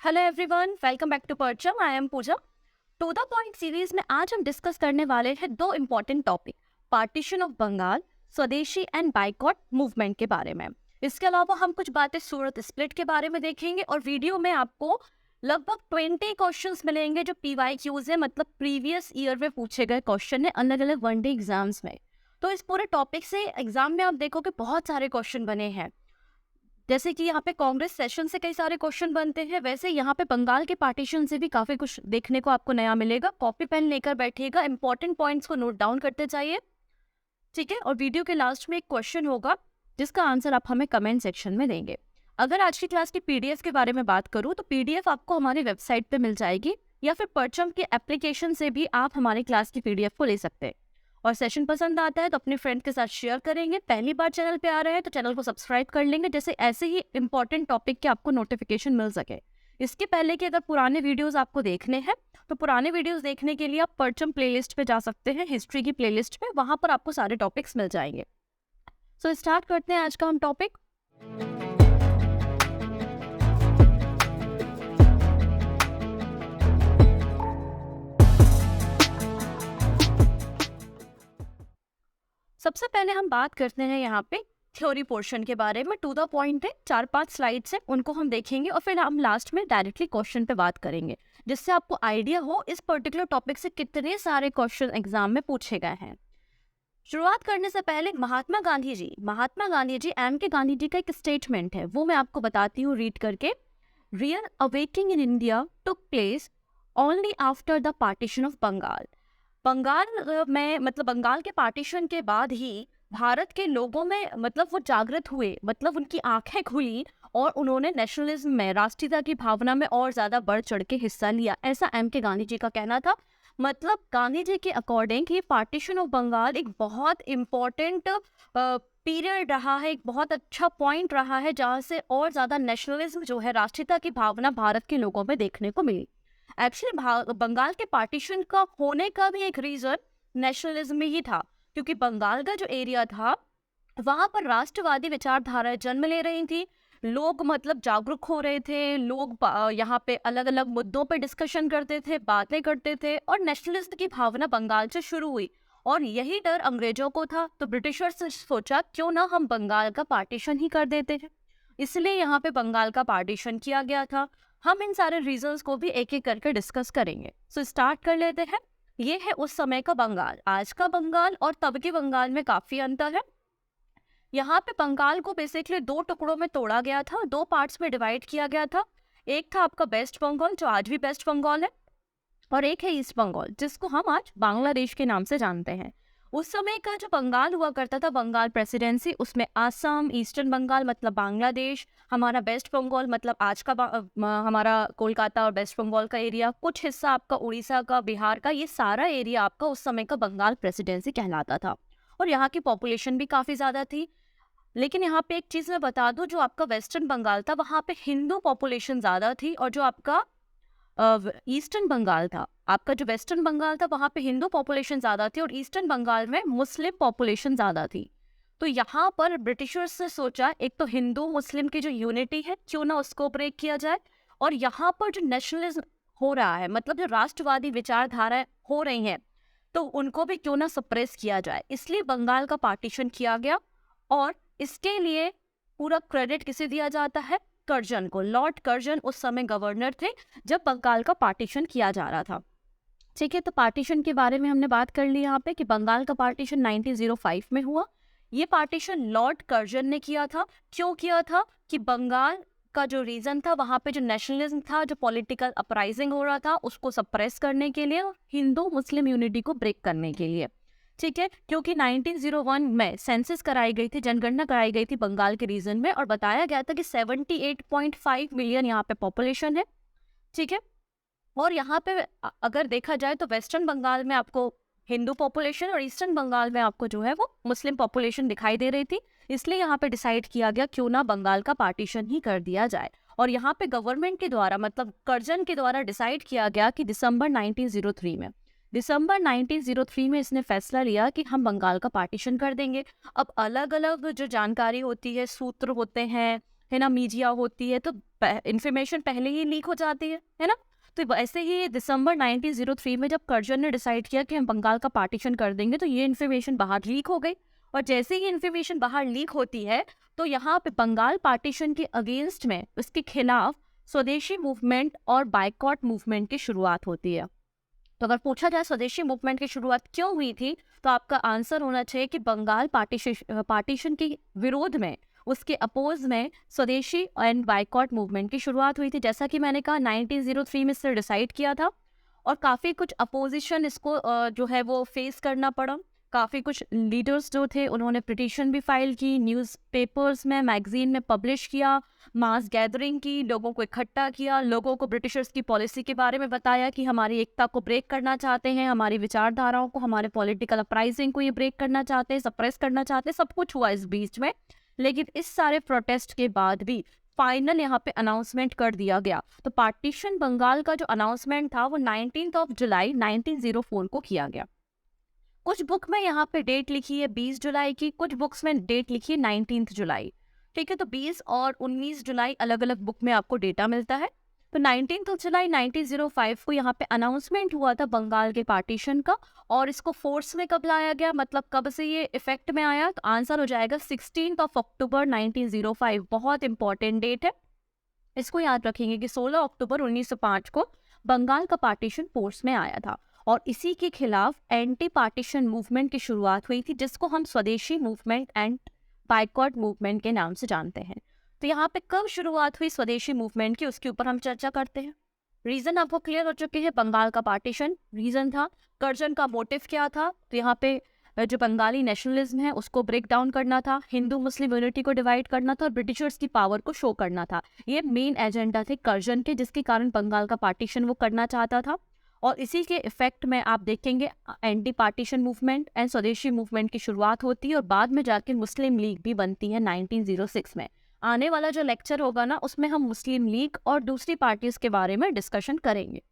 Hello everyone, welcome back to Parcham. I am Pooja. To the point series में आज हम discuss करने वाले हैं दो important topic, partition of Bengal, swadeshi and boycott movement के बारे में। इसके अलावा हम कुछ बातें सूरत स्प्लिट के बारे में देखेंगे और वीडियो में आपको लगभग 20 क्वेश्चंस मिलेंगे जो PYQs है, मतलब प्रीवियस ईयर में पूछे गए क्वेश्चन है अलग अलग वनडे एग्जाम्स में। तो इस पूरे टॉपिक से एग्जाम में आप देखोगे बहुत सारे क्वेश्चन बने हैं। जैसे कि यहाँ पे कांग्रेस सेशन से कई सारे क्वेश्चन बनते हैं, वैसे यहाँ पे बंगाल के पार्टीशन से भी काफी कुछ देखने को आपको नया मिलेगा। कॉपी पेन लेकर बैठिएगा, इंपॉर्टेंट पॉइंट्स को नोट डाउन करते जाइए, ठीक है। और वीडियो के लास्ट में एक क्वेश्चन होगा जिसका आंसर आप हमें कमेंट सेक्शन में देंगे। अगर आज की क्लास की PDF के बारे में बात करूँ तो PDF आपको हमारी वेबसाइट पे मिल जाएगी, या फिर परचम के एप्लीकेशन से भी आप हमारी क्लास की PDF को ले सकते हैं। और सेशन पसंद आता है तो अपने फ्रेंड के साथ शेयर करेंगे। पहली बार चैनल पे आ रहे हैं तो चैनल को सब्सक्राइब कर लेंगे, जैसे ऐसे ही इंपॉर्टेंट टॉपिक के आपको नोटिफिकेशन मिल सके। इसके पहले कि अगर पुराने वीडियोस आपको देखने हैं तो पुराने वीडियोस देखने के लिए आप परचम प्लेलिस्ट पे जा सकते हैं, हिस्ट्री की प्लेलिस्ट पे, वहां पर आपको सारे टॉपिक्स मिल जाएंगे। सो स्टार्ट करते हैं आज का हम टॉपिक। सबसे पहले हम बात करते हैं यहाँ पे थ्योरी पोर्शन के बारे में। टू द पॉइंट है, 4-5 स्लाइड्स है, उनको हम देखेंगे और फिर हम लास्ट में डायरेक्टली क्वेश्चन पे बात करेंगे, जिससे आपको आइडिया हो इस पर्टिकुलर टॉपिक से कितने सारे क्वेश्चन एग्जाम में पूछे गए हैं। शुरुआत करने से पहले महात्मा गांधी जी एम के गांधी जी का एक स्टेटमेंट है, वो मैं आपको बताती हूँ रीड करके। Real awakening in India took place only after the partition of Bengal. Bengal में मतलब बंगाल के पार्टीशन के बाद ही भारत के लोगों में मतलब वो जागृत हुए, मतलब उनकी आंखें खुली और उन्होंने नेशनलिज्म में, राष्ट्रीयता की भावना में और ज्यादा बढ़ चढ़ के हिस्सा लिया, ऐसा के गांधी जी का कहना था। मतलब गांधी जी के अकॉर्डिंग ये पार्टीशन ऑफ बंगाल एक बहुत इम्पोर्टेंट पीरियड रहा है, एक बहुत अच्छा पॉइंट रहा है, जहाँ से और ज्यादा नेशनलिज्म जो है, राष्ट्रीयता की भावना भारत के लोगों में देखने को मिली। एक्चुअली बंगाल के पार्टीशन का होने का भी एक रीजन नेशनलिज्म में ही था, क्योंकि बंगाल का जो एरिया था वहां पर राष्ट्रवादी विचारधाराएं जन्म ले रही थी। लोग मतलब जागरूक हो रहे थे, लोग यहाँ पे अलग अलग मुद्दों पे डिस्कशन करते थे, बातें करते थे, और नेशनलिस्ट की भावना बंगाल से शुरू हुई। और यही डर अंग्रेजों को था, तो ब्रिटिशर्स ने सोचा क्यों ना हम बंगाल का पार्टीशन ही कर देते हैं, इसलिए यहाँ पे बंगाल का पार्टीशन किया गया था। हम इन सारे रीजंस को भी एक एक करके डिस्कस करेंगे। सो स्टार्ट कर लेते हैं। ये है उस समय का बंगाल। आज का बंगाल और तब के बंगाल में काफी अंतर है। यहाँ पे बंगाल को बेसिकली 2 टुकड़ों में तोड़ा गया था, 2 पार्ट्स में डिवाइड किया गया था। एक था आपका वेस्ट बंगाल, जो आज भी वेस्ट बंगाल है, और एक है ईस्ट बंगाल, जिसको हम आज बांग्लादेश के नाम से जानते हैं। उस समय का जो बंगाल हुआ करता था, बंगाल प्रेसिडेंसी, उसमें आसाम, ईस्टर्न बंगाल मतलब बांग्लादेश, हमारा वेस्ट बंगाल मतलब आज का हमारा कोलकाता और वेस्ट बंगाल का एरिया, कुछ हिस्सा आपका उड़ीसा का, बिहार का, ये सारा एरिया आपका उस समय का बंगाल प्रेसिडेंसी कहलाता था। और यहाँ की पॉपुलेशन भी काफी ज्यादा थी। लेकिन यहाँ पे एक चीज मैं बता दूं, जो आपका वेस्टर्न बंगाल था वहां पे हिंदू पॉपुलेशन ज्यादा थी, और जो आपका ईस्टर्न बंगाल था, आपका जो वेस्टर्न बंगाल था वहां पे हिंदू पॉपुलेशन ज्यादा थी और ईस्टर्न बंगाल में मुस्लिम पॉपुलेशन ज्यादा थी। तो यहाँ पर ब्रिटिशर्स ने सोचा एक तो हिंदू मुस्लिम की जो यूनिटी है क्यों ना उसको ब्रेक किया जाए, और यहाँ पर जो नेशनलिज्म हो रहा है, मतलब जो राष्ट्रवादी विचारधाराएं हो रही हैं, तो उनको भी क्यों ना सप्रेस किया जाए, इसलिए बंगाल का पार्टीशन किया गया। और इसके लिए पूरा क्रेडिट किसे दिया जाता है? कर्जन को। लॉर्ड कर्जन उस समय गवर्नर थे जब बंगाल का पार्टीशन किया जा रहा था। ठीक है, तो पार्टीशन के बारे में हमने बात कर ली यहाँ पे कि बंगाल का पार्टीशन 1905 में हुआ। ये पार्टीशन लॉर्ड कर्जन ने किया था। क्यों किया था? कि बंगाल का जो रीजन था, वहां पे जो नेशनलिज्म था, जो पॉलिटिकल अपराइजिंग हो रहा था, उसको सप्रेस करने के लिए और हिंदू मुस्लिम यूनिटी को ब्रेक करने के लिए। ठीक है, क्योंकि 1901 में सेंसस कराई गई थी, जनगणना कराई गई थी बंगाल के रीजन में, और बताया गया था कि 78.5 मिलियन यहाँ पे पॉपुलेशन है। ठीक है, और यहाँ पे अगर देखा जाए तो वेस्टर्न बंगाल में आपको हिंदू पॉपुलेशन और ईस्टर्न बंगाल में आपको जो है वो मुस्लिम पॉपुलेशन दिखाई दे रही थी। इसलिए यहाँ पे डिसाइड किया गया क्यों ना बंगाल का पार्टीशन ही कर दिया जाए। और यहाँ पे गवर्नमेंट के द्वारा, मतलब कर्जन के द्वारा डिसाइड किया गया कि दिसंबर 1903 में इसने फैसला लिया कि हम बंगाल का पार्टीशन कर देंगे। अब अलग अलग जो जानकारी होती है, सूत्र होते हैं, है ना, मीडिया होती है, तो इंफॉर्मेशन पहले ही लीक हो जाती है ना। तो वैसे ही दिसंबर 1903 में जब कर्जन ने डिसाइड किया कि हम बंगाल का पार्टीशन कर देंगे, तो ये इन्फॉर्मेशन बाहर लीक हो गई। और जैसे ही इन्फॉर्मेशन बाहर लीक होती है, तो यहाँ पे बंगाल पार्टीशन के अगेंस्ट में, उसके खिलाफ स्वदेशी मूवमेंट और बाइकॉट मूवमेंट की शुरुआत होती है। तो अगर पूछा जाए स्वदेशी मूवमेंट की शुरुआत क्यों हुई थी, तो आपका आंसर होना चाहिए कि बंगाल पार्टीशन के विरोध में, उसके अपोज में स्वदेशी एंड बाइकॉट मूवमेंट की शुरुआत हुई थी। जैसा कि मैंने कहा 1903 में इससे डिसाइड किया था, और काफ़ी कुछ अपोजिशन इसको जो है वो फेस करना पड़ा। काफ़ी कुछ लीडर्स जो थे उन्होंने पिटीशन भी फाइल की, न्यूज़पेपर्स में, मैगजीन में पब्लिश किया, मास गैदरिंग की, लोगों को इकट्ठा किया, लोगों को ब्रिटिशर्स की पॉलिसी के बारे में बताया कि हमारी एकता को ब्रेक करना चाहते हैं, हमारी विचारधाराओं को, हमारे पॉलिटिकल अपराइजिंग को ये ब्रेक करना चाहते हैं, सप्रेस करना चाहते हैं। सब कुछ हुआ इस बीच में, लेकिन इस सारे प्रोटेस्ट के बाद भी फाइनल यहाँ पे अनाउंसमेंट कर दिया गया। तो पार्टीशन बंगाल का जो अनाउंसमेंट था वो 19 जुलाई 1904 को किया गया। कुछ बुक में यहाँ पे डेट लिखी है 20 जुलाई की, कुछ बुक्स में डेट लिखी है 19 जुलाई। ठीक है, तो 20 और 19 जुलाई अलग अलग बुक में आपको डेटा मिलता है। तो 19 जुलाई 1905 को यहाँ पे अनाउंसमेंट हुआ था बंगाल के पार्टीशन का। और इसको फोर्स में कब लाया गया, मतलब कब से ये इफेक्ट में आया, तो आंसर हो जाएगा 16 अक्टूबर 1905। बहुत इंपॉर्टेंट डेट है, इसको याद रखेंगे कि 16 अक्टूबर 1905 को बंगाल का पार्टीशन फोर्स में आया था। और इसी के खिलाफ एंटी पार्टीशन मूवमेंट की शुरुआत हुई थी, जिसको हम स्वदेशी मूवमेंट एंड बाइकॉट मूवमेंट के नाम से जानते हैं। तो यहाँ पे कब शुरुआत हुई स्वदेशी मूवमेंट की, उसके ऊपर हम चर्चा करते हैं। रीजन आपको क्लियर हो चुके हैं, बंगाल का पार्टीशन रीजन था। कर्जन का मोटिव क्या था, तो यहाँ पे जो बंगाली नेशनलिज्म है उसको ब्रेक डाउन करना था, हिंदू मुस्लिम यूनिटी को डिवाइड करना था, और ब्रिटिशर्स की पावर को शो करना था। ये मेन एजेंडा थे कर्जन के, जिसके कारण बंगाल का पार्टीशन वो करना चाहता था। और इसी के इफेक्ट में आप देखेंगे एंटी पार्टीशन मूवमेंट एंड स्वदेशी मूवमेंट की शुरुआत होती है, और बाद में जाके मुस्लिम लीग भी बनती है 1906 में। आने वाला जो लेक्चर होगा ना, उसमें हम मुस्लिम लीग और दूसरी पार्टीज के बारे में डिस्कशन करेंगे।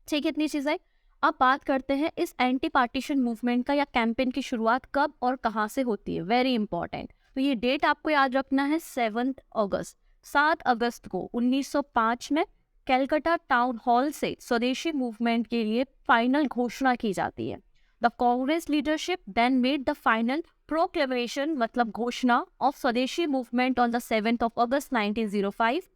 ठीक है, इतनी चीजें। अब बात करते हैं इस एंटी पार्टीशन मूवमेंट का या कैंपेन की शुरुआत कब और कहाँ से होती है, वेरी इंपॉर्टेंट। तो ये डेट आपको याद रखना है, 7 अगस्त। 7 अगस्त को 1905 में कैलकाटा टाउन हॉल से स्वदेशी मूवमेंट के लिए फाइनल घोषणा की जाती है। The Congress leadership then made the final proclamation, मतलब घोषणा of swadeshi movement on the 7 August 1905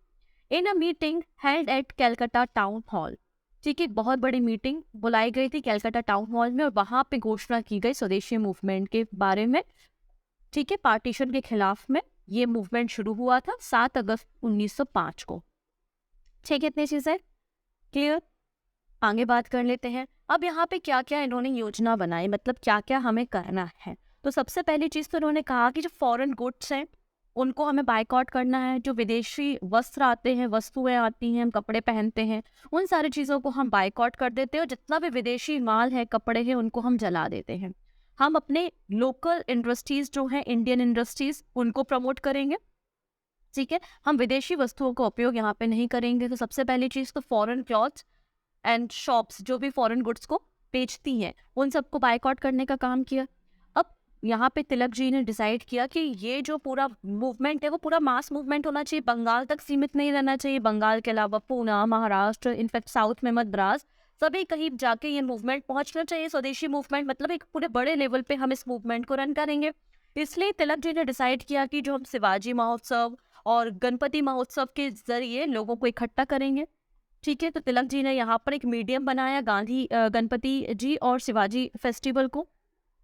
in a meeting held at Calcutta town hall. ठीक है, बहुत बड़ी मीटिंग बुलाई गई थी कैलकाटा टाउन हॉल में, और वहां पे घोषणा की गई स्वदेशी मूवमेंट के बारे में। ठीक है, पार्टीशन के खिलाफ में ये मूवमेंट शुरू हुआ था 7 अगस्त 1905 को। ठीक है, इतनी चीजें क्लियर। आगे बात कर लेते हैं। अब यहाँ पे क्या क्या इन्होंने योजना बनाई, मतलब क्या क्या हमें करना है। तो सबसे पहली चीज तो इन्होंने कहा कि जो फॉरेन गुड्स हैं उनको हमें बायकॉट करना है। जो विदेशी वस्त्र आते हैं, वस्तुएं आती हैं, हम कपड़े पहनते हैं, उन सारी चीज़ों को हम बायकॉट कर देते हैं, और जितना भी विदेशी माल है, कपड़े हैं, उनको हम जला देते हैं। हम अपने लोकल इंडस्ट्रीज जो हैं, इंडियन इंडस्ट्रीज, उनको प्रमोट करेंगे। ठीक है, हम विदेशी वस्तुओं का उपयोग यहाँ पे नहीं करेंगे। तो सबसे पहली चीज़ तो फॉरेन क्लॉथ्स एंड शॉप्स जो भी फॉरेन गुड्स को बेचती हैं, उन सबको बायकॉट करने का काम किया। अब यहाँ पे तिलक जी ने डिसाइड किया कि ये जो पूरा मूवमेंट है वो पूरा मास मूवमेंट होना चाहिए, बंगाल तक सीमित नहीं रहना चाहिए। बंगाल के अलावा पूना, महाराष्ट्र, इनफैक्ट साउथ में मद्रास, सभी कहीं जाके ये मूवमेंट पहुंचना चाहिए। स्वदेशी मूवमेंट मतलब एक पूरे बड़े लेवल पे हम इस मूवमेंट को रन करेंगे। इसलिए तिलक जी ने डिसाइड किया कि जो हम शिवाजी महोत्सव और गणपति महोत्सव के जरिए लोगों को इकट्ठा करेंगे। ठीक है, तो तिलक जी ने यहाँ पर एक मीडियम बनाया, गांधी गणपति जी और शिवाजी फेस्टिवल को।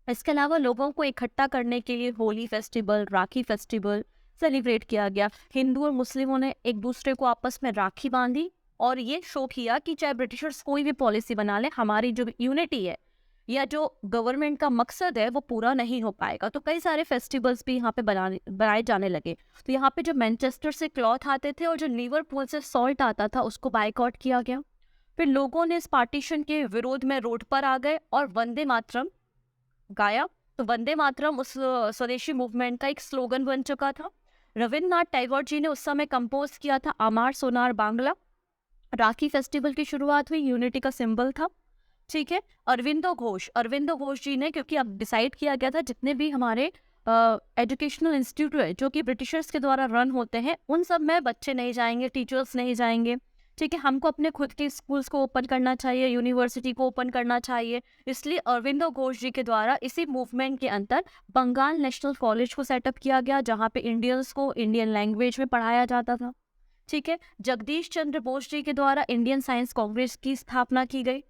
इसके अलावा लोगों को इकट्ठा करने के लिए होली फेस्टिवल, राखी फेस्टिवल सेलिब्रेट किया गया। हिंदू और मुस्लिमों ने एक दूसरे को आपस में राखी बांधी, और ये शो किया कि चाहे ब्रिटिशर्स कोई भी पॉलिसी बना ले, हमारी जो यूनिटी है या जो गवर्नमेंट का मकसद है वो पूरा नहीं हो पाएगा। तो कई सारे फेस्टिवल्स भी यहाँ पे बनाए जाने लगे। तो यहाँ पे जो मैनचेस्टर से क्लॉथ आते थे और जो लिवरपूल से सॉल्ट आता था, उसको बायकॉट किया गया। फिर लोगों ने इस पार्टीशन के विरोध में रोड पर आ गए और वंदे मातरम गाया। तो वंदे मातरम उस स्वदेशी मूवमेंट का एक स्लोगन बन चुका था। रविन्द्रनाथ टैगोर जी ने उस समय कंपोज किया था अमार सोनार बांग्ला। राखी फेस्टिवल की शुरुआत हुई, यूनिटी का सिंबल था। ठीक है, अरविंदो घोष जी ने, क्योंकि अब डिसाइड किया गया था जितने भी हमारे एजुकेशनल इंस्टीट्यूट है जो कि ब्रिटिशर्स के द्वारा रन होते हैं, उन सब में बच्चे नहीं जाएंगे, टीचर्स नहीं जाएंगे। ठीक है, हमको अपने खुद के स्कूल्स को ओपन करना चाहिए, यूनिवर्सिटी को ओपन करना चाहिए। इसलिए अरविंदो घोष जी के द्वारा इसी मूवमेंट के अंदर बंगाल नेशनल कॉलेज को सेटअप किया गया, जहाँ पे इंडियंस को इंडियन लैंग्वेज में पढ़ाया जाता था। ठीक है, जगदीश चंद्र बोस जी के द्वारा इंडियन साइंस कांग्रेस की स्थापना की गई।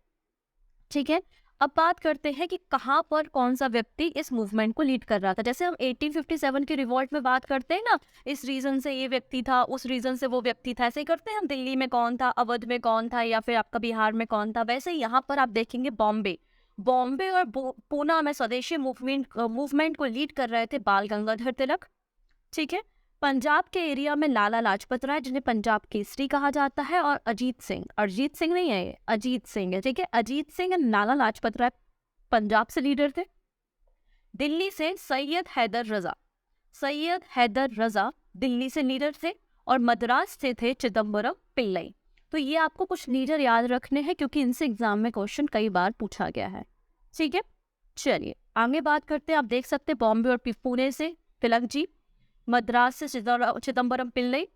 ठीक है, अब बात करते हैं कि कहाँ पर कौन सा व्यक्ति इस मूवमेंट को लीड कर रहा था। जैसे हम 1857 की रिवॉल्ट में बात करते हैं ना, इस रीजन से ये व्यक्ति था, उस रीजन से वो व्यक्ति था, ऐसे ही करते हैं हम। दिल्ली में कौन था, अवध में कौन था, या फिर आपका बिहार में कौन था। वैसे यहाँ पर आप देखेंगे बॉम्बे और पूना में स्वदेशी मूवमेंट को लीड कर रहे थे बाल गंगाधर तिलक। ठीक है, पंजाब के एरिया में लाला लाजपत राय, जिन्हें पंजाब केसरी कहा जाता है, और अजीत सिंह नहीं है, ये अजीत सिंह है। ठीक है, अजीत सिंह एंड लाला लाजपत राय पंजाब से लीडर थे। दिल्ली से सैयद हैदर रजा दिल्ली से लीडर थे, और मद्रास से थे चिदम्बरम पिल्लई। तो ये आपको कुछ लीडर याद रखने हैं, क्योंकि इनसे एग्जाम में क्वेश्चन कई बार पूछा गया है। ठीक है, चलिए आगे बात करते हैं। आप देख सकते हैं बॉम्बे और पुणे से तिलक जी, मद्रास से चिदम्बरम पिल्लई,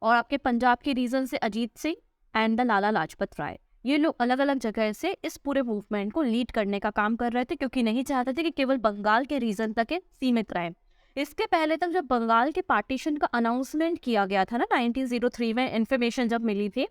और आपके पंजाब के रीजन से अजीत सिंह एंड द लाला लाजपत राय। ये लोग अलग अलग जगह से इस पूरे मूवमेंट को लीड करने का काम कर रहे थे, क्योंकि नहीं चाहते थे कि केवल बंगाल के रीजन तक सीमित रहे। इसके पहले तक जब बंगाल के पार्टीशन का अनाउंसमेंट किया गया था ना 1903 में, इंफॉर्मेशन जब मिली थी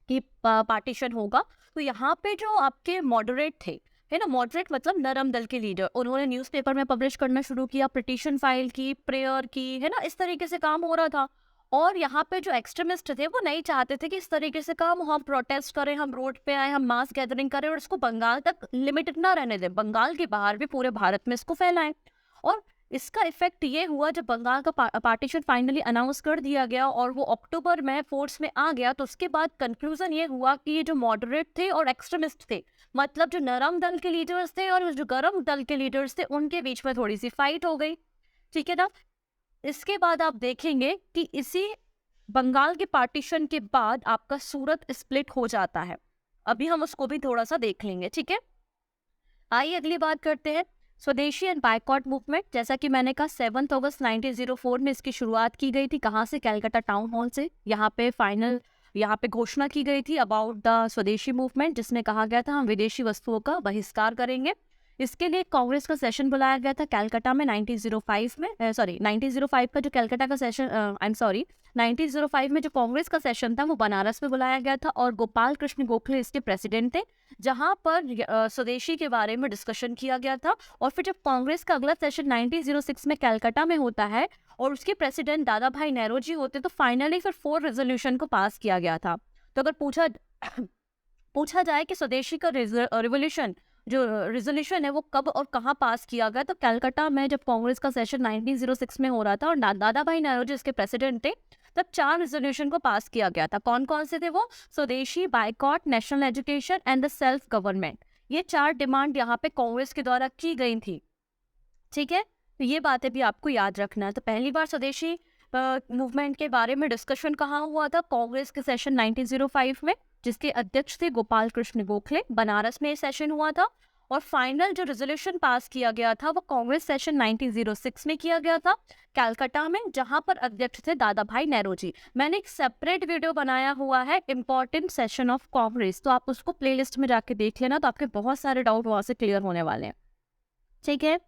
कि पार्टीशन होगा, तो यहाँ पे जो आपके मॉडरेट थे, है ना, मॉडरेट मतलब नरम दल के लीडर, उन्होंने न्यूज़पेपर में पब्लिश करना शुरू किया, पिटीशन फाइल की, प्रेयर की, है ना, इस तरीके से काम हो रहा था। और यहाँ पे जो एक्सट्रीमिस्ट थे वो नहीं चाहते थे कि इस तरीके से काम, हम प्रोटेस्ट करें, हम रोड पे आए, हम मास गैदरिंग करें और इसको बंगाल तक लिमिटेड ना रहने दें, बंगाल के बाहर भी पूरे भारत में इसको फैलाएं। और इसका इफेक्ट ये हुआ, जब बंगाल का पार्टीशन फाइनली अनाउंस कर दिया गया और वो अक्टूबर में फोर्स में आ गया, तो उसके बाद कंक्लूजन ये हुआ कि ये जो मॉडरेट थे और एक्सट्रीमिस्ट थे, मतलब जो नरम दल के लीडर्स थे और जो गर्म दल के लीडर्स थे, उनके बीच में थोड़ी सी फाइट हो गई। ठीक है ना, इसके बाद आप देखेंगे कि इसी बंगाल के पार्टीशन के बाद आपका सूरत स्प्लिट हो जाता है। अभी हम उसको भी थोड़ा सा देख लेंगे। ठीक है, आइए अगली बात करते हैं, स्वदेशी एंड बायकॉट मूवमेंट। जैसा कि मैंने कहा 7 अगस्त 1904 में इसकी शुरुआत की गई थी। कहाँ से? कलकत्ता टाउन हॉल से। यहाँ पे घोषणा की गई थी अबाउट द स्वदेशी मूवमेंट, जिसमें कहा गया था हम विदेशी वस्तुओं का बहिष्कार करेंगे। इसके लिए कांग्रेस का सेशन बुलाया गया था कलकत्ता में 1905 में। 1905 का जो कलकत्ता का सेशन 1905 में जो कांग्रेस का सेशन था वो बनारस में बुलाया गया था, और गोपाल कृष्ण गोखले इसके प्रेसिडेंट थे, जहां पर स्वदेशी के बारे में डिस्कशन किया गया था। और फिर जब कांग्रेस का अगला सेशन 1906 में कलकत्ता में होता है और उसके प्रेसिडेंट दादा भाई नेहरू होते, तो फाइनली फिर 4 रेजोल्यूशन को पास किया गया था। तो अगर पूछा जाए कि स्वदेशी का रिवोल्यूशन जो रेजोल्यूशन है वो कब और कहाँ पास किया गया, तो कलकत्ता में जब कांग्रेस का सेशन 1906 में हो रहा था और दादा भाई नेहरू इसके प्रेसिडेंट थे, तब 4 रेजोल्यूशन को पास किया गया था। कौन कौन से थे वो? स्वदेशी, boycott, national education and the self government. ये 4 डिमांड यहाँ पे कांग्रेस के द्वारा की गई थी। ठीक है, तो ये बातें भी आपको याद रखना है। तो पहली बार स्वदेशी मूवमेंट के बारे में डिस्कशन कहाँ हुआ था? कांग्रेस के सेशन 1905 में, जिसके अध्यक्ष थे गोपाल कृष्ण गोखले। बनारस में ये सेशन हुआ था। और फाइनल जो रेजोल्यूशन पास किया गया था वो कांग्रेस सेशन 1906 में किया गया था कलकत्ता में, जहां पर अध्यक्ष थे दादा भाई नेहरू जी। मैंने एक सेपरेट वीडियो बनाया हुआ है इंपॉर्टेंट सेशन ऑफ कांग्रेस, तो आप उसको प्लेलिस्ट में जाके देख लेना, तो आपके बहुत सारे डाउट वहां से क्लियर होने वाले हैं। ठीक है,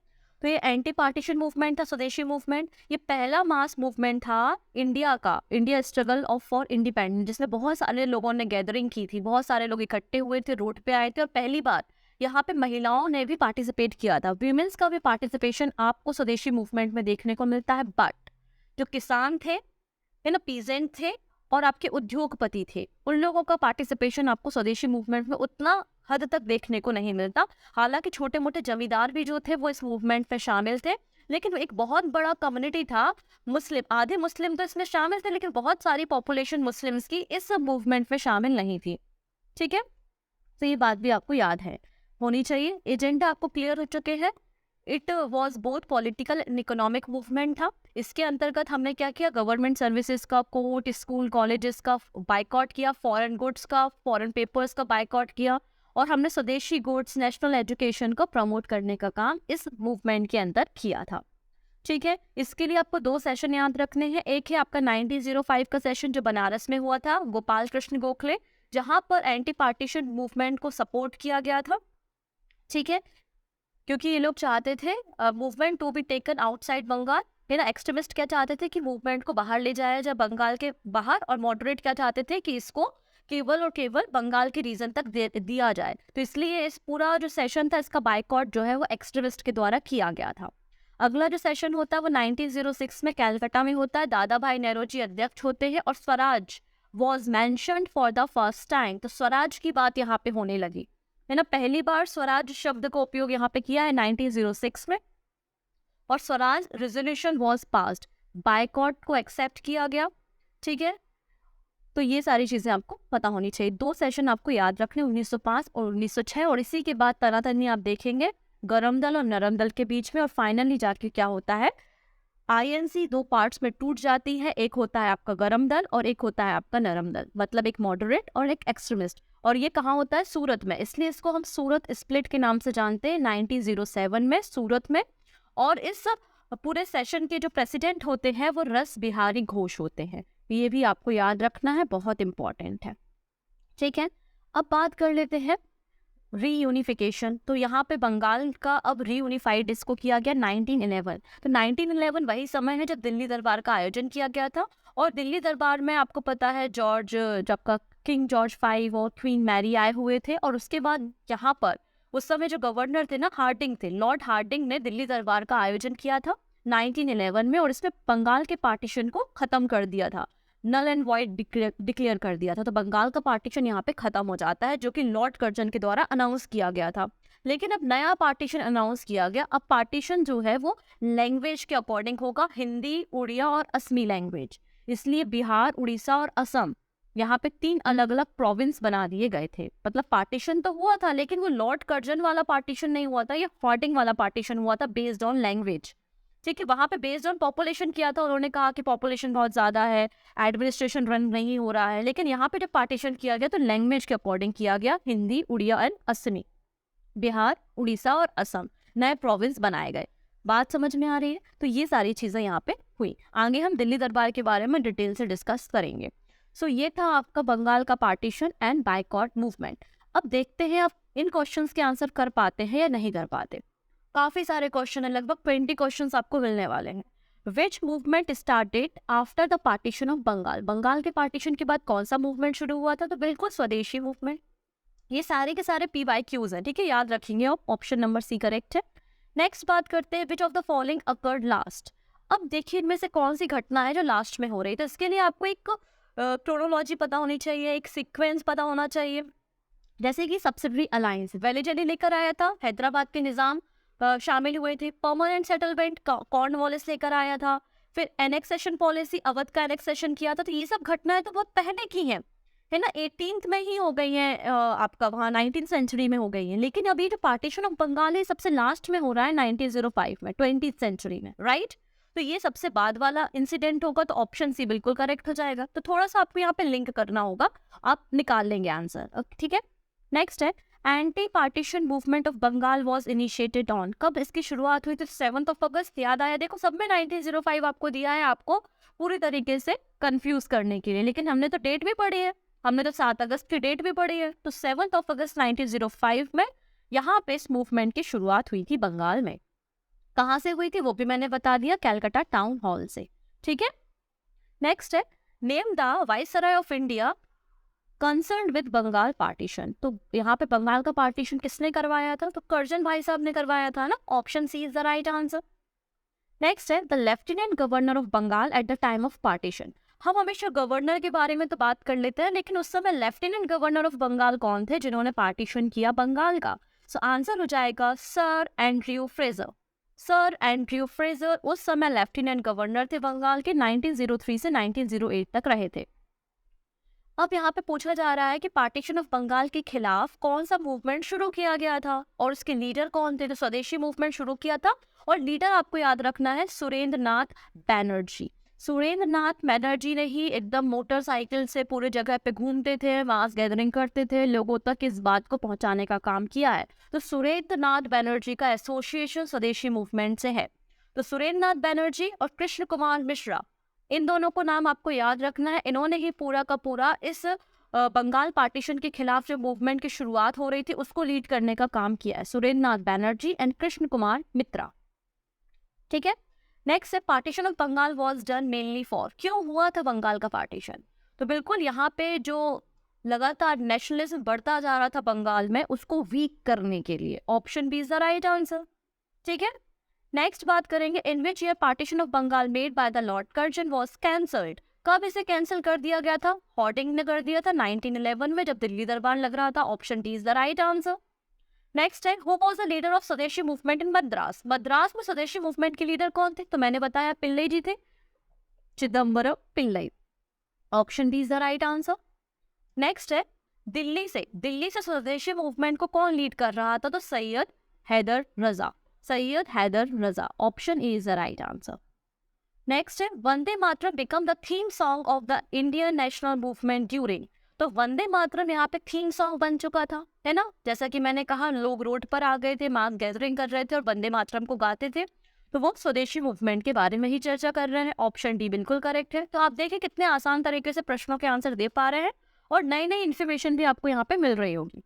तो ये एंटी पार्टीशन मूवमेंट था, स्वदेशी मूवमेंट। ये पहला मास मूवमेंट था India struggle of for independence, जिसमें बहुत सारे लोगों ने गैदरिंग की थी, बहुत सारे लोग इकट्ठे हुए थे, रोड पे आए थे, और पहली बार यहाँ पे महिलाओं ने भी पार्टिसिपेट किया था। वीमेंस का भी पार्टिसिपेशन आपको स्वदेशी मूवमेंट में देखने को मिलता है, बट जो किसान थे, है ना, पीजेंट थे और आपके उद्योगपति थे, उन लोगों का पार्टिसिपेशन आपको स्वदेशी मूवमेंट में उतना हद तक देखने को नहीं मिलता। हालांकि छोटे मोटे जमींदार भी जो थे वो इस मूवमेंट में शामिल थे, लेकिन एक बहुत बड़ा कम्युनिटी था मुस्लिम, आधे मुस्लिम तो इसमें शामिल थे, लेकिन बहुत सारी पॉपुलेशन मुस्लिम्स की इस मूवमेंट में शामिल नहीं थी। ठीक है, तो ये बात भी आपको याद है होनी चाहिए। एजेंडा आपको क्लियर हो चुके हैं। It was both political and economic movement था। इसके अंतर्गत हमने क्या किया? गवर्नमेंट सर्विसेज का, कोर्ट, स्कूल, कॉलेजेस का बाइकआउट किया, फॉरेन गुड्स का, फॉरेन पेपर्स का बाइकआउट किया, और हमने स्वदेशी गुड्स, नेशनल एजुकेशन को प्रमोट करने का काम इस मूवमेंट के अंदर किया था। ठीक है, इसके लिए आपको 2 सेशन याद रखने हैं। एक है आपका 1905 का सेशन जो बनारस में हुआ था, गोपाल कृष्ण गोखले, जहां पर एंटी पार्टीशन मूवमेंट को सपोर्ट किया गया था। ठीक है, क्योंकि ये लोग चाहते थे movement to be taken outside Bengal, है ना। एक्सट्रीमिस्ट क्या चाहते थे कि मूवमेंट को बाहर ले जाया जाए बंगाल के बाहर, और मॉडरेट क्या चाहते थे कि इसको केवल और केवल बंगाल के रीजन तक दिया जाए। तो इसलिए इस पूरा जो सेशन था इसका बायकॉट जो है वो एक्सट्रीमिस्ट के द्वारा किया गया था। अगला जो सेशन होता है वो 1906 में कैलकाटा में होता है। दादा भाई नेहरू अध्यक्ष होते हैं और Swaraj was mentioned for the first time. तो स्वराज की बात यहाँ पे होने लगी, है ना। पहली बार स्वराज शब्द का उपयोग यहाँ पे किया है 1906 में, और Swaraj resolution was passed, boycott को एक्सेप्ट किया गया। ठीक है, तो ये सारी चीजें आपको पता होनी चाहिए। 2 सेशन आपको याद रखने, 1905 और 1906, और इसी के बाद तनातनी आप देखेंगे गरम दल और नरम दल के बीच में। और फाइनली जाके क्या होता है, आईएनसी 2 पार्ट्स में टूट जाती है। एक होता है आपका गरम दल और एक होता है आपका नरम दल, मतलब एक मॉडरेट और एक एक्सट्रीमिस्ट। और ये कहाँ होता है, सूरत में, इसलिए इसको हम सूरत स्प्लिट के नाम से जानते हैं, 1907 में सूरत में। और इस पूरे सेशन के जो प्रेसिडेंट होते हैं वो रस बिहारी घोष होते हैं। ये भी आपको याद रखना है, बहुत इंपॉर्टेंट है। ठीक है, अब बात कर लेते हैं रीयूनिफिकेशन। तो यहाँ पे बंगाल का अब रीयूनिफाइड इसको किया गया 1911। तो 1911 वही समय है जब दिल्ली दरबार का आयोजन किया गया था। और दिल्ली दरबार में आपको पता है जब का किंग जॉर्ज 5 और क्वीन मैरी आए हुए थे। और उसके बाद यहाँ पर उस समय जो गवर्नर थे ना, हार्डिंग थे, लॉर्ड हार्डिंग ने दिल्ली दरबार का आयोजन किया था 1911 में, और इसमें बंगाल के पार्टीशन को खत्म कर दिया था, नल एंड वॉइड डिक्लेयर कर दिया था। तो बंगाल का पार्टीशन यहाँ पे खत्म हो जाता है, जो कि लॉर्ड कर्जन के द्वारा अनाउंस किया गया था। लेकिन अब नया पार्टीशन अनाउंस किया गया। अब पार्टीशन जो है वो लैंग्वेज के अकॉर्डिंग होगा, हिंदी, उड़िया और असमी लैंग्वेज। इसलिए बिहार, उड़ीसा और असम, यहाँ पे 3 अलग अलग प्रोविंस बना दिए गए थे। मतलब पार्टीशन तो हुआ था, लेकिन वो लॉर्ड कर्जन वाला पार्टीशन नहीं हुआ था, ये हार्डिंग वाला पार्टीशन हुआ था बेस्ड ऑन लैंग्वेज। ठीक है, वहां पे बेस्ड ऑन पॉपुलेशन किया था। उन्होंने कहा कि पॉपुलेशन बहुत ज्यादा है, एडमिनिस्ट्रेशन रन नहीं हो रहा है। लेकिन यहाँ पे जब पार्टीशन किया गया तो लैंग्वेज के अकॉर्डिंग किया गया, हिंदी, उड़िया एंड असमी। बिहार, उड़ीसा और असम नए प्रोविंस बनाए गए। बात समझ में आ रही है? तो ये सारी चीजें यहाँ पे हुई। आगे हम दिल्ली दरबार के बारे में डिटेल से डिस्कस करेंगे। सो ये था आपका बंगाल का पार्टीशन एंड बायकॉट मूवमेंट। अब देखते हैं आप इन क्वेश्चंस के आंसर कर पाते हैं या नहीं कर पाते। काफी सारे क्वेश्चन है, लगभग 20 क्वेश्चंस आपको मिलने वाले हैं। Which movement started after the partition of Bengal? Bengal के पार्टीशन के बाद कौन सा मूवमेंट शुरू हुआ था? तो बिल्कुल स्वदेशी मूवमेंट। ये सारे के सारे PYQs हैं, ठीक है, याद रखेंगे आप। ऑप्शन नंबर सी करेक्ट है। नेक्स्ट बात करते हैं, विच of the following occurred last? अब देखिए इनमें से कौन सी घटना है जो लास्ट में हो रही है। तो इसके लिए आपको एक क्रोनोलॉजी पता होनी चाहिए, एक सीक्वेंस पता होना चाहिए। जैसे कि सब्सिडरी अलायंस वेलीजली लेकर आया था, हैदराबाद के निजाम शामिल हुए थे। परमानेंट सेटलमेंट कॉर्नवालिस लेकर आया था। फिर एनेक्सेशन पॉलिसी, अवध का एनेक्सेशन किया था। तो ये सब घटनाएं तो बहुत पहले की हैं, है ना, 18th में ही हो गई हैं, आपका वहाँ 19th सेंचुरी में हो गई है। लेकिन अभी जो पार्टीशन ऑफ बंगाल है सबसे लास्ट में हो रहा है 1905 में, 20th सेंचुरी में, राइट। तो ये सबसे बाद वाला इंसिडेंट होगा, तो ऑप्शन सी बिल्कुल करेक्ट हो जाएगा। तो थोड़ा सा आपको यहाँ पे लिंक करना होगा, आप निकाल लेंगे आंसर, ठीक है। नेक्स्ट है, anti partition movement of Bengal was initiated on? कब इसकी शुरुआत हुई? तो 7 अगस्त। याद आया? देखो सब में 1905 आपको दिया है, आपको पूरी तरीके से कंफ्यूज करने के लिए। लेकिन हमने तो डेट भी पढ़ी है, हमने तो 7 अगस्त की डेट भी पढ़ी है। तो 7 अगस्त 1905 में यहाँ पे इस मूवमेंट की शुरुआत हुई थी बंगाल में। कहाँ से हुई थी वो भी मैंने बता दिया, कैलकाटा टाउन हॉल से, ठीक है। नेक्स्ट है, name the viceroy of India concern with Bengal partition. तो यहाँ पे बंगाल का पार्टीशन किसने करवाया था? तो कर्जन भाई साहब ने करवाया था ना। Option C is the right answer. Next है, the lieutenant governor of Bengal at the time of partition. हम हमेशा गवर्नर के बारे में तो बात कर लेते हैं, लेकिन उस समय लेफ्टिनेंट गवर्नर ऑफ बंगाल कौन थे जिन्होंने पार्टीशन किया बंगाल का? सो आंसर हो जाएगा sir Andrew Fraser. Sir Andrew Fraser उस समय लेफ्टिनेंट गवर्नर थे बंगाल के, 1903 से 1908 तक रहे थे। अब यहाँ पे पूछा जा रहा है कि पार्टीशन ऑफ बंगाल के खिलाफ कौन सा मूवमेंट शुरू किया गया था और उसके लीडर कौन थे? तो स्वदेशी मूवमेंट शुरू किया था, और लीडर आपको याद रखना है सुरेंद्र नाथ बैनर्जी। सुरेंद्र नाथ बैनर्जी ने ही एकदम मोटरसाइकिल से पूरे जगह पे घूमते थे, मास गैदरिंग करते थे, लोगों तक इस बात को पहुंचाने का काम किया है। तो सुरेंद्र नाथ बैनर्जी का एसोसिएशन स्वदेशी मूवमेंट से है। तो सुरेंद्र नाथ बैनर्जी और कृष्ण कुमार मिश्रा, इन दोनों को नाम आपको याद रखना है। इन्होंने ही पूरा का पूरा इस बंगाल पार्टीशन के खिलाफ जो मूवमेंट की शुरुआत हो रही थी उसको लीड करने का काम किया है, सुरेंद्र नाथ बैनर्जी एंड कृष्ण कुमार मित्रा। ठीक है, नेक्स्ट है partition of Bengal was done mainly for, क्यों हुआ था बंगाल का पार्टीशन? तो बिल्कुल यहाँ पे जो लगातार नेशनलिज्म बढ़ता जा रहा था बंगाल में, उसको वीक करने के लिए। Option B is the right answer. ठीक है, नेक्स्ट बात करेंगे, in which year partition of Bengal made by the lord Curzon was cancelled, कब इसे कैंसिल कर दिया गया था? हॉर्डिंग ने कर दिया था 1911 में, जब दिल्ली दरबार लग रहा था। Option D is the right answer. Next है, who was the leader of swadeshi movement in Madras, Madras में स्वदेशी मूवमेंट के लीडर कौन थे? तो मैंने बताया पिल्लई जी थे, Chidambaram Pillai. Option D is the right answer. Next है, दिल्ली से स्वदेशी मूवमेंट को कौन लीड कर रहा था? तो Syed Haider Raza, Syed Haider Raza. Option A is the right answer. Next है, Vande Mataram become the theme song of the Indian national movement during, तो वंदे मातरम यहाँ पे थीम सॉन्ग बन चुका था, है ना? जैसा कि मैंने कहा, लोग रोड पर आ गए थे, मास गैदरिंग कर रहे थे और वंदे मातरम को गाते थे, तो वो स्वदेशी मूवमेंट के बारे में ही चर्चा कर रहे हैं। ऑप्शन डी बिल्कुल करेक्ट है। तो आप देखिए कितने आसान तरीके से प्रश्नों के आंसर दे पा रहे हैं और नई नई इन्फॉर्मेशन भी आपको यहाँ पे मिल रही होगी।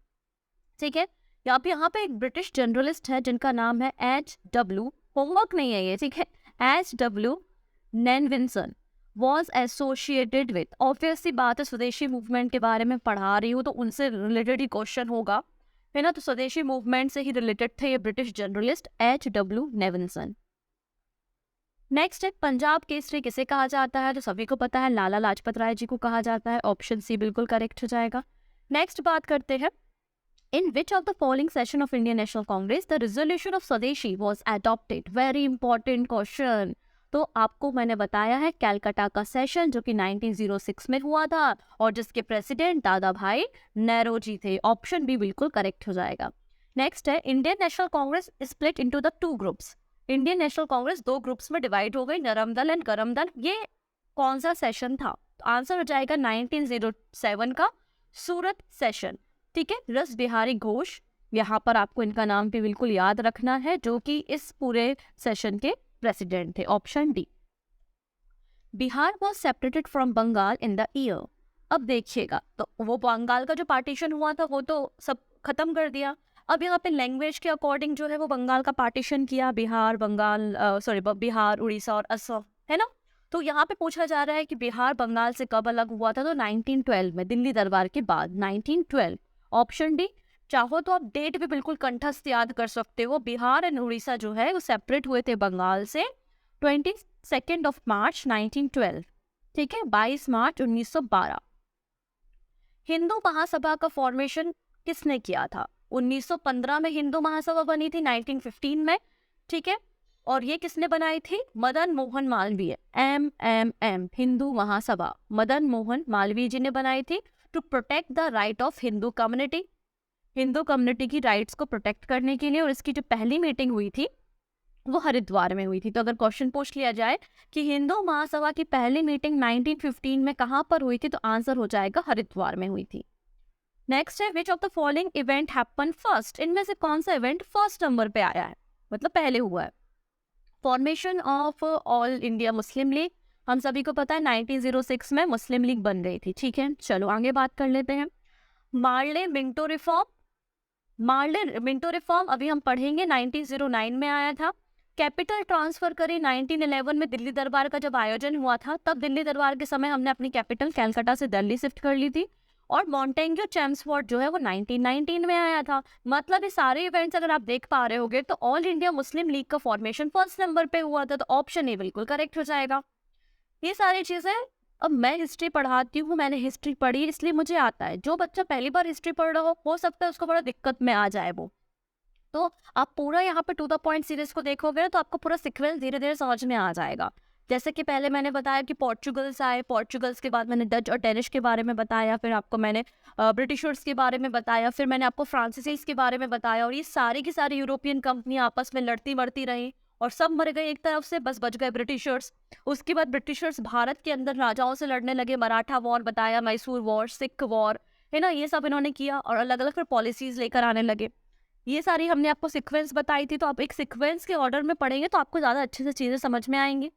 ठीक है, यहाँ पे एक ब्रिटिश जर्नलिस्ट है जिनका नाम है H.W., होमवर्क नहीं है ये, ठीक है, H.W. नेनविल्सन was associated with, obviously बात है स्वदेशी मूवमेंट के बारे में पढ़ा रही हूँ तो उनसे रिलेटेड ही क्वेश्चन होगा, है ना? तो स्वदेशी मूवमेंट से ही रिलेटेड थे ये ब्रिटिश जर्नलिस्ट H.W. नेविल्सन। नेक्स्ट है, पंजाब केसरी किसे कहा जाता है? तो सभी को पता है, लाला लाजपत राय जी को कहा जाता है। ऑप्शन सी बिल्कुल करेक्ट हो जाएगा। नेक्स्ट बात करते हैं, in which of the following session of Indian national congress the resolution of swadeshi was adopted? Very important question. तो आपको मैंने बताया है कैलकाटा का सेशन जो कि 1906 में हुआ था और जिसके प्रेसिडेंट दादा भाई नेहरू थे। ऑप्शन बी बिल्कुल करेक्ट हो जाएगा। नेक्स्ट है, Indian national Congress split into the two groups, Indian national Congress दो ग्रुप्स में डिवाइड हो गई, नरम दल एंड गरम दल। ये कौन सा सेशन था? तो आंसर हो जाएगा 1907 का सूरत सेशन। ठीक है, रस बिहारी घोष, यहाँ पर आपको इनका नाम भी बिल्कुल याद रखना है, जो कि इस पूरे सेशन के प्रेसिडेंट थे। Option D. Bihar was separated from Bengal in the year, अब देखिएगा, तो वो बंगाल का जो पार्टीशन हुआ था वो तो सब खत्म कर दिया। अब यहाँ पे लैंग्वेज के अकॉर्डिंग जो है वो बंगाल का पार्टीशन किया, बिहार, बंगाल, बिहार, उड़ीसा और असम, है ना? तो यहाँ पे पूछा जा रहा है कि बिहार बंगाल से कब अलग हुआ था? तो 1912 में, दिल्ली दरबार के बाद 1912। Option D. चाहो तो आप डेट भी बिल्कुल कंठस्थ याद कर सकते हो। बिहार एंड उड़ीसा जो है वो सेपरेट हुए थे बंगाल से 22 मार्च 1912। ठीक है, 22 मार्च 1912। हिंदू महासभा का फॉर्मेशन किसने किया था? 1915 में हिंदू महासभा बनी थी, 1915 में। ठीक है, और ये किसने बनाई थी? मदन मोहन मालवीय, MMM, हिंदू महासभा मदन मोहन मालवीय जी ने बनाई थी to protect the right of Hindu community, Hindu community की राइट्स को प्रोटेक्ट करने के लिए। और इसकी जो पहली मीटिंग हुई थी वो हरिद्वार में हुई थी। तो अगर क्वेश्चन पूछ लिया जाए कि हिंदू महासभा की पहली मीटिंग 1915 में कहाँ पर हुई थी, तो आंसर हो जाएगा हरिद्वार में हुई थी। नेक्स्ट है, विच of the following event happen first, इनमें से कौन सा इवेंट फर्स्ट नंबर पे आया है, मतलब पहले हुआ है? Formation of all India Muslim league, हम सभी को पता है 1906 में मुस्लिम लीग बन गई थी। ठीक है, चलो आगे बात कर लेते हैं। Morley Minto reform, Morley Minto reform अभी हम पढ़ेंगे, 1909 में आया था। कैपिटल ट्रांसफर करी 1911 में, दिल्ली दरबार का जब आयोजन हुआ था तब दिल्ली दरबार के समय हमने अपनी कैपिटल कैलकाटा से दिल्ली शिफ्ट कर ली थी। और मॉन्टेग्यू चैम्सफोर्ड जो है वो 1919 में आया था। मतलब ये सारे इवेंट्स अगर आप देख पा रहे होगे तो ऑल इंडिया मुस्लिम लीग का फॉर्मेशन फर्स्ट नंबर पे हुआ था। तो ऑप्शन ए बिल्कुल करेक्ट हो जाएगा। ये सारी चीजें अब मैं हिस्ट्री पढ़ाती हूँ, मैंने हिस्ट्री पढ़ी इसलिए मुझे आता है। जो बच्चा पहली बार हिस्ट्री पढ़ रहा हो सकता है उसको बड़ा दिक्कत में आ जाए वो। तो आप पूरा यहाँ पे टू द पॉइंट सीरीज को देखोगे तो आपको पूरा सीक्वेंस धीरे धीरे समझ में आ जाएगा। जैसे कि पहले मैंने बताया कि पोर्चुगल्स आए, पोर्चुगल्स के बाद मैंने डच और डेनिश के बारे में बताया, फिर आपको मैंने ब्रिटिशर्स के बारे में बताया, फिर मैंने आपको फ्रांसीसीज के बारे में बताया। और ये सारी की सारी यूरोपियन कंपनियां आपस में लड़ती मरती रही और सब मर गए एक तरफ से, बस बच गए ब्रिटिशर्स। उसके बाद ब्रिटिशर्स भारत के अंदर राजाओं से लड़ने लगे, मराठा वॉर बताया, मैसूर वॉर, सिख वॉर, है ना, ये सब इन्होंने किया और अलग अलग फिर पॉलिसीज लेकर आने लगे। ये सारी हमने आपको सीक्वेंस बताई थी, तो आप एक सीक्वेंस के ऑर्डर में पढ़ेंगे तो आपको ज़्यादा अच्छे से चीज़ें समझ में आएंगी।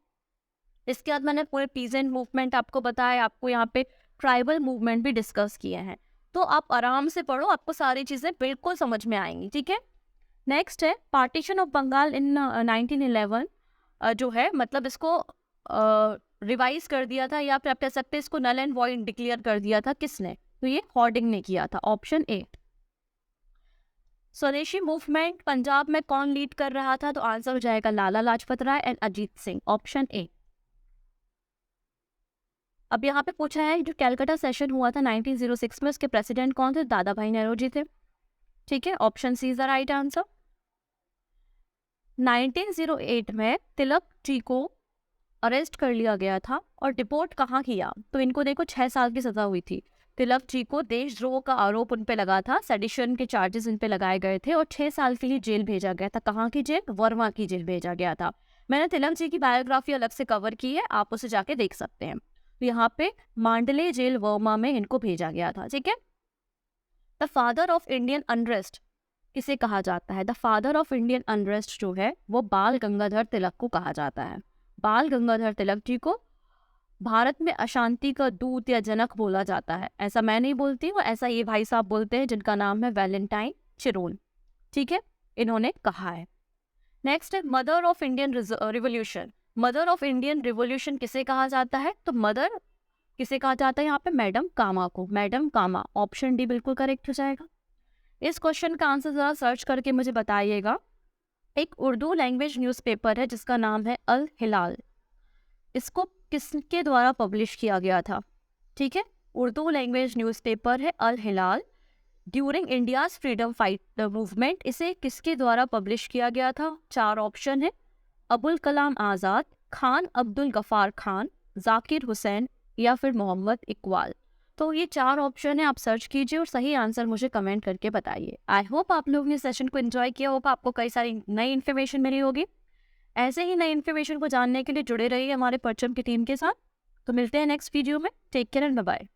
इसके बाद मैंने पूरे पीजेंट मूवमेंट आपको बताया, आपको यहाँ पे ट्राइबल मूवमेंट भी डिस्कस किए हैं। तो आप आराम से पढ़ो, आपको सारी चीज़ें बिल्कुल समझ में आएंगी, ठीक है। नेक्स्ट है पार्टीशन ऑफ बंगाल इन 1911, जो है मतलब इसको रिवाइज कर दिया था, या फिर आप कह सकते हैं इसको नल एंड वॉइड डिक्लेयर कर दिया था, किसने? तो ये हॉर्डिंग ने किया था, ऑप्शन ए। स्वदेशी मूवमेंट पंजाब में कौन लीड कर रहा था? तो आंसर हो जाएगा Lala Lajpat Rai and Ajit Singh, option A. अब यहाँ पे पूछा है जो कैलकाटा सेशन हुआ था 1906 में, उसके प्रेसिडेंट कौन थे? दादा भाई नौरोजी थे, ठीक है, option C is the right answer. 1908 में तिलक जी को अरेस्ट कर लिया गया था और डिपोर्ट कहाँ किया? तो इनको देखो 6 साल की सजा हुई थी। तिलक जी को देशद्रोह का आरोप उन पे लगा था, सेडिशन के चार्जेस इन पे लगाए गए थे और 6 साल के लिए जेल भेजा गया था। कहाँ की जेल? वर्मा की जेल भेजा गया था। मैंने तिलक जी की बायोग्राफी अलग से कवर की है, आप उसे जाके देख सकते हैं। तो यहाँ पे मांडले जेल वर्मा में इनको भेजा गया था, ठीक है। The father of Indian unrest किसे कहा जाता है? The father of Indian unrest जो है वो बाल गंगाधर तिलक को कहा जाता है। बाल गंगाधर तिलक जी को भारत में अशांति का दूत या जनक बोला जाता है। ऐसा मैं नहीं बोलती हूँ, ऐसा ये भाई साहब बोलते हैं जिनका नाम है वैलेंटाइन चिरोन, ठीक है, इन्होंने कहा है। नेक्स्ट है mother of Indian revolution. Mother of Indian revolution किसे कहा जाता है? तो मदर किसे कहा जाता है यहाँ पे? मैडम कामा को, मैडम कामा, ऑप्शन डी बिल्कुल करेक्ट हो जाएगा। इस क्वेश्चन का आंसर जरा सर्च करके मुझे बताइएगा। एक उर्दू लैंग्वेज न्यूज़पेपर है जिसका नाम है अल हिलाल, इसको किसके द्वारा पब्लिश किया गया था? ठीक है, उर्दू लैंग्वेज न्यूज़पेपर है Al Hilal, during India's freedom fight movement. इसे किसके द्वारा पब्लिश किया गया था? 4 ऑप्शन है, अबुल कलाम आज़ाद, खान अब्दुल गफ़ार खान, जाकिर हुसैन या फिर मोहम्मद इकबाल। तो ये 4 ऑप्शन है, आप सर्च कीजिए और सही आंसर मुझे कमेंट करके बताइए। आई होप आप लोगों ने सेशन को एंजॉय किया होगा, आपको कई सारी नई इन्फॉर्मेशन मिली होगी। ऐसे ही नई इन्फॉर्मेशन को जानने के लिए जुड़े रहिए हमारे परचम की टीम के साथ। तो मिलते हैं नेक्स्ट वीडियो में। Take care and bye bye.